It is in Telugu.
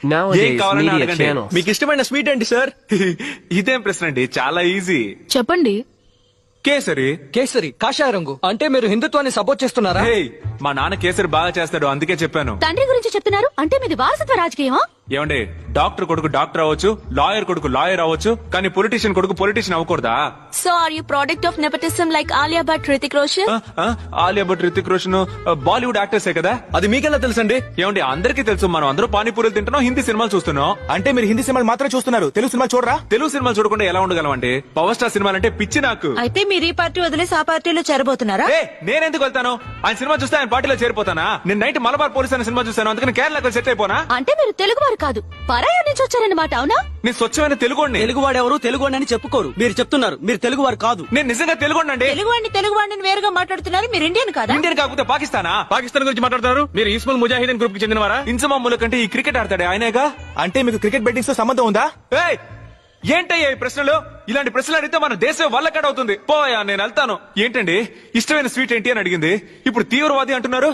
ఏం Nowadays, కావాలని media అడగండి. channels. మీకు ఇష్టమైన స్వీట్ ఏంటి సార్? ఇదేం ప్రశ్న అండి, చాలా ఈజీ. చెప్పండి. కేసరి. కేసరి కాషాయ రంగు అంటే మీరు హిందుత్వాన్ని సపోర్ట్ చేస్తున్నారా? హే, మా నాన్న కేసరి బాగా చేస్తాడు, అందుకే చెప్పాను. తండ్రి గురించి చెప్తున్నారు అంటే మీది వారసత్వ రాజకీయమా? ఏమండి, డాక్టర్ కొడుకు డాక్టర్ అవ్వచ్చు, లాయర్ కొడుకు లాయర్ అవ్వచ్చు, కానీ పొలిటీషియన్ కొడుకు politician అవ్వకూడదా? So are you product of nepotism like Alia Bhatt, Hrithik Roshan? Alia Bhatt, Hrithik Roshan Bollywood యాక్టర్సే కదా. అది మీకెలా తెలుసండి? ఏమండి, అందరికీ తెలుసు, మనం అందరూ పానీపూరీలు తింటున్నాం, హిందీ సినిమాలు చూస్తున్నాం. అంటే మీరు హిందీ సినిమాలు మాత్రమే చూస్తున్నారు, తెలుగు సినిమాలు చూడరా? తెలుగు సినిమాలు చూడకుండా ఎలా ఉండగలం అండి? పవర్ స్టార్ సినిమాలు అంటే పిచ్చి నాకు. అయితే మీరు ఈ పార్టీ వదిలేసి ఆ పార్టీలో చేరబోతున్నారా? నేనెందుకు వెళ్తాను? ఆయన సినిమా చూస్తే ఆయన పార్టీలో చేరిపోతానా? నేను నైట్ మలబార్ పోలీస్ అనే సినిమా చూస్తాను, అందుకని కేరళకు సెట్ అయిపోనా? అంటే మీరు తెలుగు వారు కాదు, పరాయి నుంచి వచ్చారన్నమాట, అవునా? నేను స్వచ్ఛమైన తెలుగుడిని. తెలుగువాడెవరు తెలుగువాడి అని చెప్పుకోరు. మీరు చెప్తున్నారు మీరు తెలుగు వారు కాదు. నేను నిజంగా తెలుగుండండి. తెలుగు వాడిని వేరుగా మాట్లాడుతున్నారు. మీరు ఇండియన్ కాదా? ఇండియన్ కాకపోతే పాకిస్తానా? పాకిస్తాన్ గురించి మాట్లాడుతున్నారు. మీరు ఇస్మాల్ ముజాహిదీన్ గ్రూప్ కి చెందినవారా? ఇంజమాముల కంటే ఈ క్రికెట్ ఆడతాడే ఆయనేగా. అంటే మీకు క్రికెట్ బెట్టింగ్స్ తో సంబంధం ఉందా? ఏయ్, ఏంటయ్యా ఈ ప్రశ్నలు? ఇలాంటి ప్రశ్నలు అడిగితే మన దేశం వల్లకడవుతుంది. పోయా, నేను వెళ్తాను. ఏంటండి, ఇష్టమైన స్వీట్ ఏంటి అని అడిగింది, ఇప్పుడు తీవ్రవాది అంటున్నారు.